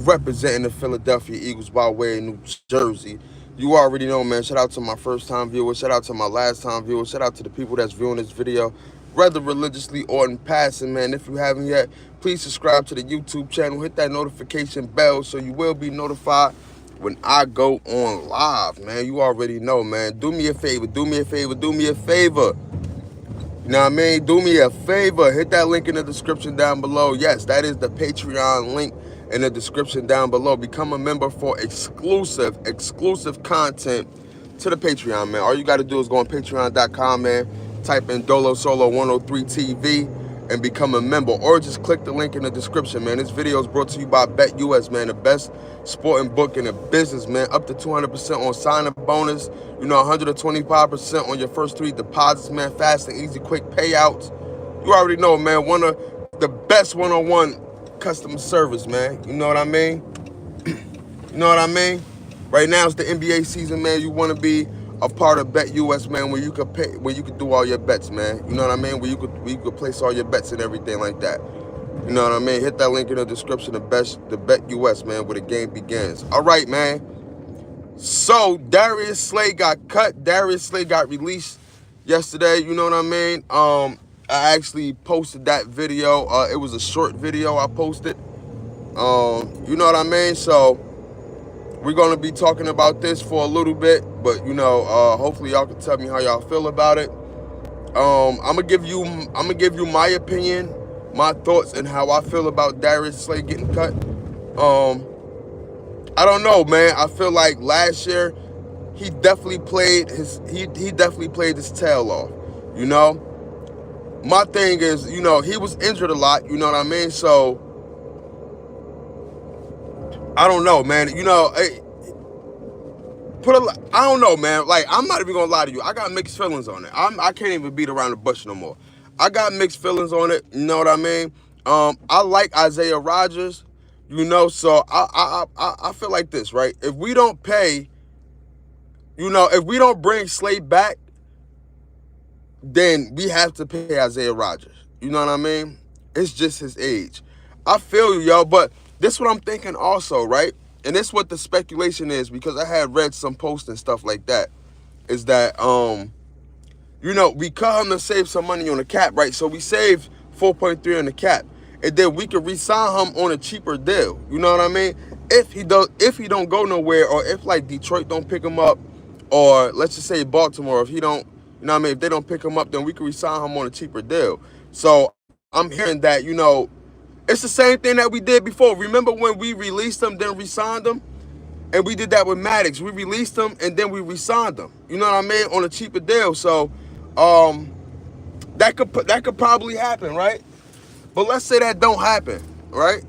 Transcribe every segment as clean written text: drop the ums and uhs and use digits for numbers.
representing the Philadelphia Eagles by way of New Jersey. You already know, man. Shout out to my first time viewers. Shout out to my last time viewers. Shout out to the people that's viewing this video, whether religiously or in passing, man. If you haven't yet, please subscribe to the YouTube channel. Hit that notification bell so you will be notified when I go on live, man. You already know, man. Do me a favor. Do me a favor. Do me a favor. You know what I mean? Do me a favor. Hit that link in the description down below. Yes, that is the Patreon link in the description down below. Become a member for exclusive content to the Patreon, man. All you got to do is go on patreon.com, man. Type in Dolo Solo 103 TV and become a member. Or just click the link in the description, man. This video is brought to you by BetUS, man. The best sporting book in the business, man. Up to 200% on sign-up bonus. You know, 125% on your first 3 deposits, man. Fast and easy, quick payouts. You already know, man. One of the best one-on-one customer service, man. You know what I mean? You know what I mean? Right now it's the NBA season, man. You want to be a part of BetUS, man, where you could pay, where you could do all your bets, man. You know what I mean? Where you could place all your bets and everything like that. You know what I mean? Hit that link in the description. The BetUS, man, where the game begins. All right, man. So Darius Slay got cut. Darius Slay got released yesterday. You know what I mean? I actually posted that video. It was a short video I posted. You know what I mean? So we're gonna be talking about this for a little bit, but you know, hopefully y'all can tell me how y'all feel about it. I'm gonna give you my opinion, my thoughts, and how I feel about Darius Slay getting cut. I don't know, man. I feel like last year he definitely played his tail off. You know, my thing is, you know, he was injured a lot. You know what I mean? So I don't know, man. You know, I don't know, man. Like, I'm not even gonna lie to you. I got mixed feelings on it. I can't even beat around the bush no more. I got mixed feelings on it. You know what I mean? I like Isaiah Rodgers. You know, so I feel like this, right? If we don't pay, you know, if we don't bring Slay back, then we have to pay Isaiah Rodgers. You know what I mean? It's just his age. I feel you, yo, but this is what I'm thinking also, right? And this is what the speculation is, because I had read some posts and stuff like that, is that, you know, we cut him to save some money on the cap, right? So we saved 4.3 on the cap, and then we could re-sign him on a cheaper deal. You know what I mean? If he don't go nowhere, or if like Detroit don't pick him up, or let's just say Baltimore, if he don't, you know what I mean, if they don't pick him up, then we could re-sign him on a cheaper deal. So I'm hearing that, you know, it's the same thing that we did before. Remember when we released him, then re-signed him? And we did that with Maddox. We released him, and then we re-signed him. You know what I mean? On a cheaper deal. So that could probably happen, right? But let's say that don't happen, right?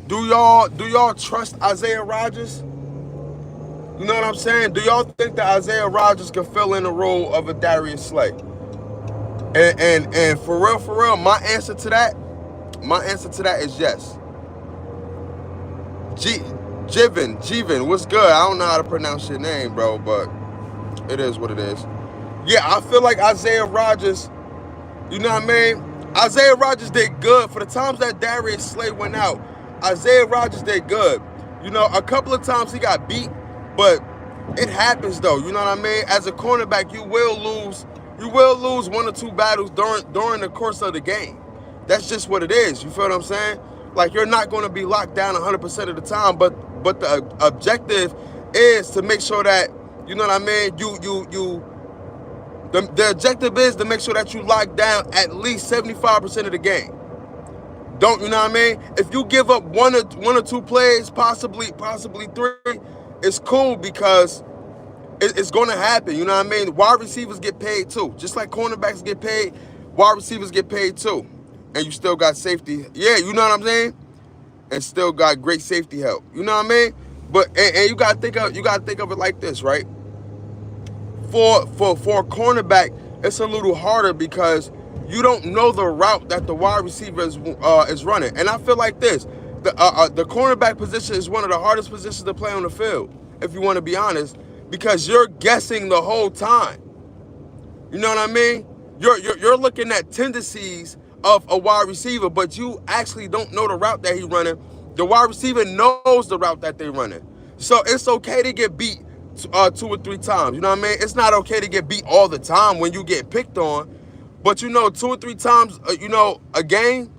Do y'all trust Isaiah Rodgers? You know what I'm saying? Do y'all think that Isaiah Rodgers can fill in the role of a Darius Slay? And for real, my answer to that is yes. Jivin, what's good? I don't know how to pronounce your name, bro, but it is what it is. Yeah, I feel like Isaiah Rodgers, you know what I mean? Isaiah Rodgers did good. For the times that Darius Slay went out, Isaiah Rodgers did good. You know, a couple of times he got beat, but it happens though. You know what I mean? As a cornerback, you will lose 1 or 2 battles during the course of the game. That's just what it is. You feel what I'm saying? Like, you're not going to be locked down 100% of the time, but the objective is to make sure that, you know what I mean, the objective is to make sure that you lock down at least 75% of the game. Don't, you know what I mean? If you give up one or two plays, possibly 3, it's cool, because it's going to happen. You know what I mean? Wide receivers get paid too. Just like cornerbacks get paid, wide receivers get paid too. And you still got safety. Yeah, you know what I'm saying? And still got great safety help. You know what I mean? But and you gotta think of it like this, right? For a cornerback, it's a little harder because you don't know the route that the wide receiver is running. And I feel like this: the cornerback position is one of the hardest positions to play on the field, if you want to be honest, because you're guessing the whole time. You know what I mean? You're looking at tendencies of a wide receiver, but you actually don't know the route that he's running, The wide receiver knows the route that they're running. So it's okay to get beat 2 or 3 times. You know what I mean? It's not okay to get beat all the time when you get picked on. But, 2 or 3 times, a game,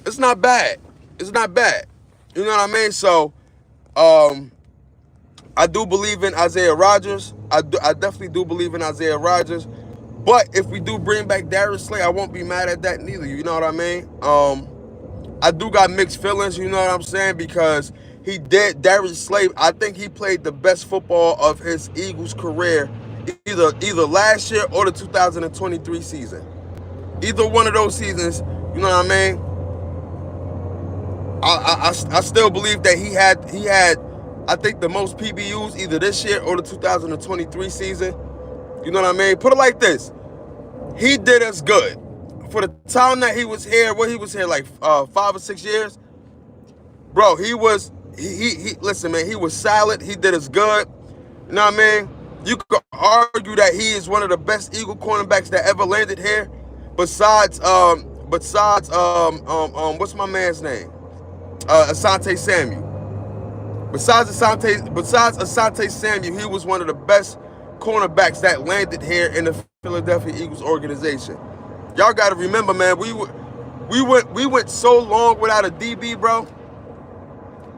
it's not bad. It's not bad. You know what I mean? So, I do believe in Isaiah Rodgers. I definitely do believe in Isaiah Rodgers. But if we do bring back Darius Slay, I won't be mad at that neither. You know what I mean? I do got mixed feelings, you know what I'm saying? Because Darius Slay, I think he played the best football of his Eagles career either last year or the 2023 season. Either one of those seasons, you know what I mean? I still believe that he had I think the most PBUs either this year or the 2023 season. You know what I mean? Put it like this. He did us good. For the time that he was here, he was here like 5 or 6 years. Bro, he listen, man, he was solid. He did us good. You know what I mean? You could argue that he is one of the best Eagle cornerbacks that ever landed here. Besides what's my man's name? Asante Samuel. Besides Asante Samuel, he was one of the best cornerbacks that landed here in the Philadelphia Eagles organization. Y'all got to remember, man, we went so long without a DB, bro.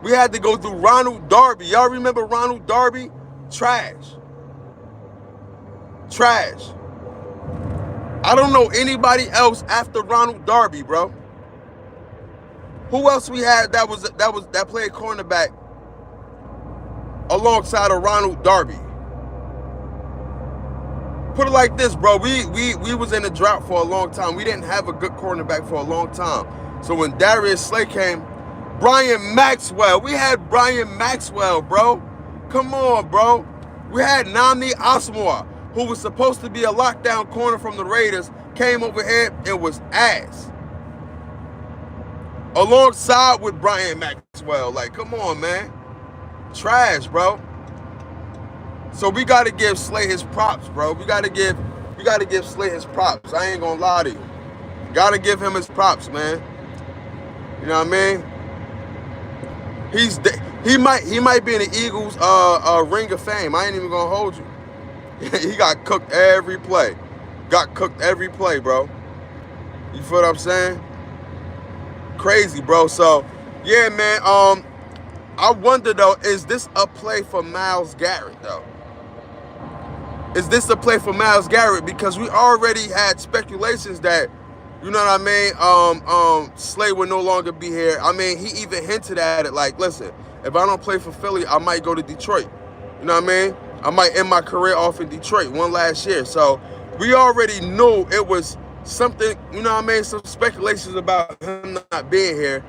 We had to go through Ronald Darby. Y'all remember Ronald Darby? Trash. I don't know anybody else after Ronald Darby, bro. Who else we had that played cornerback alongside of Ronald Darby? Put it like this, bro. We was in a drought for a long time. We didn't have a good cornerback for a long time. So when Darius Slay came, Brian Maxwell. We had Brian Maxwell, bro. Come on, bro. We had Nnamdi Asomugha, who was supposed to be a lockdown corner from the Raiders, came over here and was ass. Alongside with Brian Maxwell. Like, come on, man. Trash, bro. So we got to give Slay his props, bro. We got to give Slay his props. I ain't going to lie to you. Got to give him his props, man. You know what I mean? He might be in the Eagles ring of fame. I ain't even going to hold you. He got cooked every play. Bro. You feel what I'm saying? Crazy, bro. So, yeah, man. I wonder, though, is this a play for Myles Garrett, though? Is this a play for Myles Garrett? Because we already had speculations that, you know what I mean, Slay will no longer be here. I mean, he even hinted at it like, listen, if I don't play for Philly, I might go to Detroit. You know what I mean? I might end my career off in Detroit one last year. So we already knew it was something, you know what I mean, some speculations about him not being here.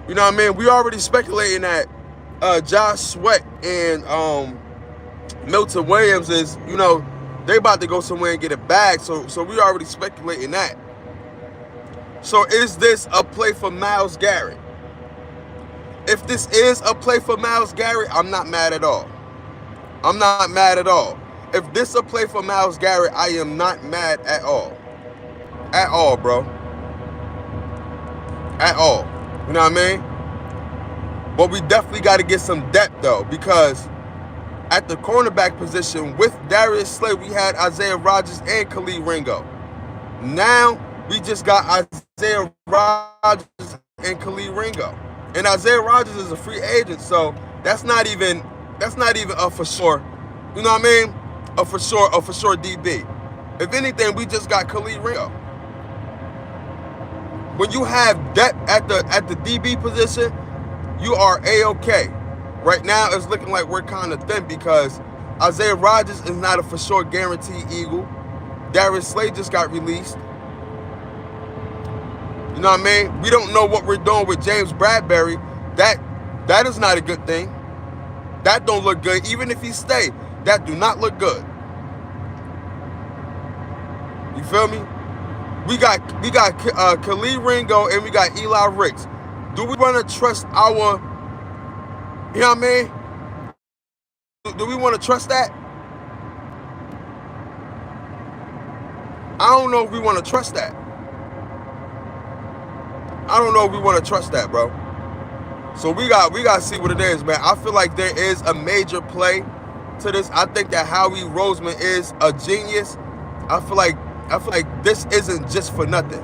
You know what I mean? We already speculating that Josh Sweat and Milton Williams is, you know, they about to go somewhere and get a bag. So we already speculating that. So is this a play for Myles Garrett? If this is a play for Myles Garrett, I'm not mad at all. If this is a play for Myles Garrett, I am not mad at all. At all, bro. At all. You know what I mean? But we definitely got to get some depth, though, because at the cornerback position with Darius Slay, we had Isaiah Rodgers and Khalil Ringo. Now we just got Isaiah Rodgers and Khalil Ringo. And Isaiah Rodgers is a free agent, so that's not even a for sure. You know what I mean? A for sure DB. If anything, we just got Khalil Ringo. When you have depth at the DB position, you are A-OK. Right now, it's looking like we're kind of thin because Isaiah Rodgers is not a for sure guaranteed Eagle. Darius Slay just got released. You know what I mean? We don't know what we're doing with James Bradbury. That is not a good thing. That don't look good. Even if he stay, that do not look good. You feel me? We got Khalil Ringo and we got Eli Ricks. Do we want to trust our, you know what I mean? Do we want to trust that? I don't know if we want to trust that. I don't know if we want to trust that, bro. So we got to see what it is, man. I feel like there is a major play to this. I think that Howie Roseman is a genius. I feel like this isn't just for nothing.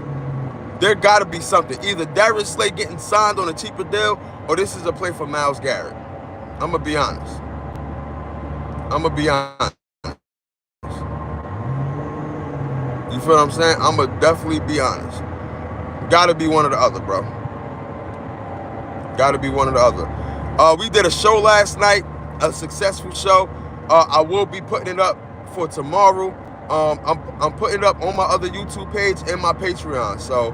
There got to be something. Either Darius Slay getting signed on a cheaper deal, or this is a play for Myles Garrett. I'm gonna be honest. You feel what I'm saying? I'm gonna definitely be honest. Gotta be one or the other, bro. Gotta be one or the other. We did a show last night, a successful show. I will be putting it up for tomorrow. I'm putting it up on my other YouTube page and my Patreon. So,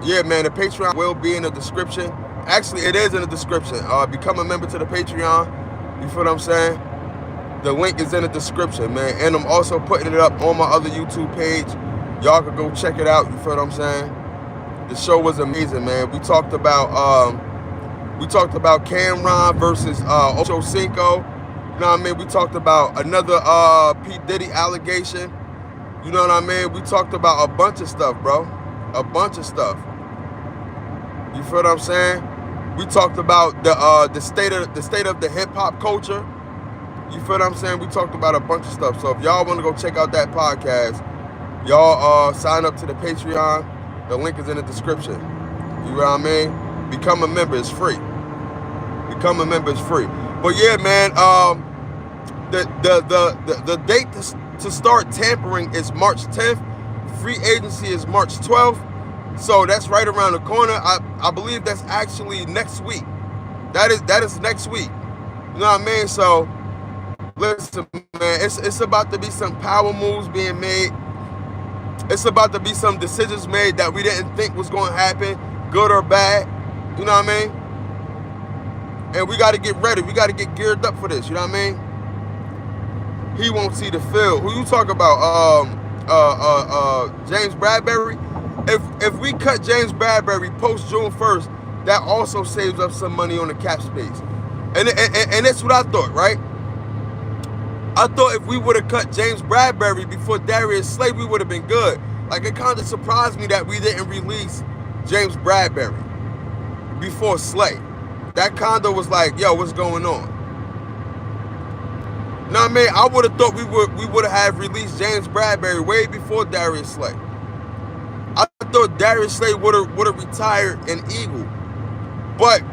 yeah, man, the Patreon will be in the description. Actually, it is in the description. Become a member to the Patreon. You feel what I'm saying? The link is in the description, man. And I'm also putting it up on my other YouTube page. Y'all can go check it out. You feel what I'm saying? The show was amazing, man. We talked about Cameron versus Ocho Cinco. You know what I mean? We talked about another P. Diddy allegation. You know what I mean? We talked about a bunch of stuff, bro. A bunch of stuff. You feel what I'm saying? We talked about the state of the hip hop culture. You feel what I'm saying? We talked about a bunch of stuff. So if y'all want to go check out that podcast, y'all sign up to the Patreon. The link is in the description. You know what I mean? Become a member. It's free. Become a member. It's free. But yeah, man. The date to start tampering is March 10th. Free agency is March 12th. So that's right around the corner. I believe that's actually next week. That is next week. You know what I mean? So listen, man, it's about to be some power moves being made. It's about to be some decisions made that we didn't think was going to happen, good or bad. You know what I mean? And we got to get ready. We got to get geared up for this. You know what I mean? He won't see the field. Who you talk about? James Bradbury. If we cut James Bradbury post June 1st, that also saves up some money on the cap space. And that's what I thought, right? I thought if we would have cut James Bradbury before Darius Slay, we would have been good. Like, it kind of surprised me that we didn't release James Bradbury before Slay. That kind of was like, yo, what's going on? Know what I mean? I would have thought we would have released James Bradbury way before Darius Slay. I thought Darius Slay would have retired an Eagle. But,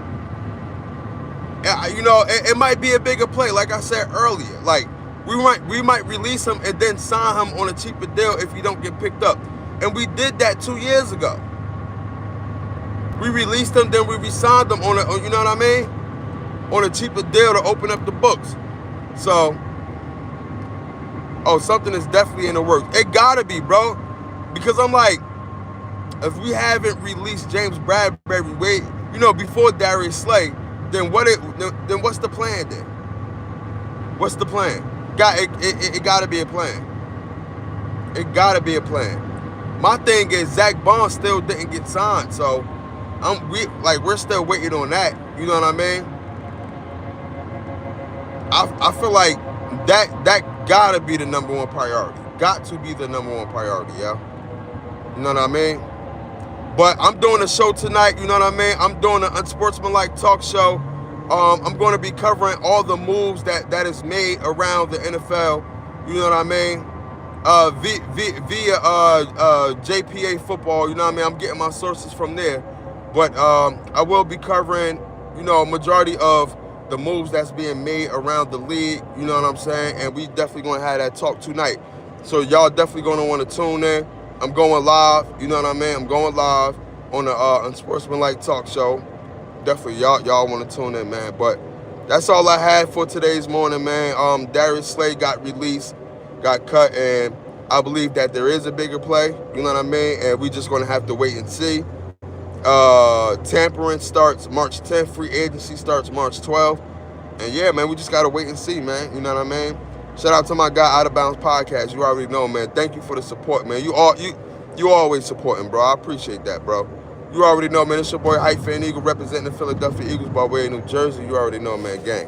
you know, it might be a bigger play, like I said earlier. Like, we might release him and then sign him on a cheaper deal if he don't get picked up. And we did that 2 years ago. We released him, then we re-signed him on you know what I mean? On a cheaper deal to open up the books. So, something is definitely in the works. It gotta be, bro. Because I'm like, if we haven't released James Bradbury before Darius Slay, then what's the plan then? What's the plan? It gotta be a plan. It gotta be a plan. My thing is Zach Bond still didn't get signed, so we're still waiting on that. You know what I mean? I feel like that gotta be the number one priority. Got to be the number one priority, yeah. You know what I mean? But I'm doing a show tonight, you know what I mean? I'm doing an unsportsmanlike talk show. I'm going to be covering all the moves that is made around the NFL, you know what I mean? Via JPA football, you know what I mean? I'm getting my sources from there. But I will be covering, a majority of the moves that's being made around the league, you know what I'm saying? And we definitely going to have that talk tonight. So y'all definitely going to want to tune in. I'm going live, you know what I mean? I'm going live on the Unsportsmanlike Talk Show. Definitely, y'all want to tune in, man. But that's all I had for today's morning, man. Darius Slay got released, got cut, and I believe that there is a bigger play, you know what I mean? And we just going to have to wait and see. Tampering starts March 10th. Free agency starts March 12th. And yeah, man, we just got to wait and see, man. You know what I mean? Shout out to my guy, Out of Bounds Podcast. You already know, man. Thank you for the support, man. You always supporting, bro. I appreciate that, bro. You already know, man. It's your boy, Hype Fan Eagle, representing the Philadelphia Eagles by way of New Jersey. You already know, man. Gang.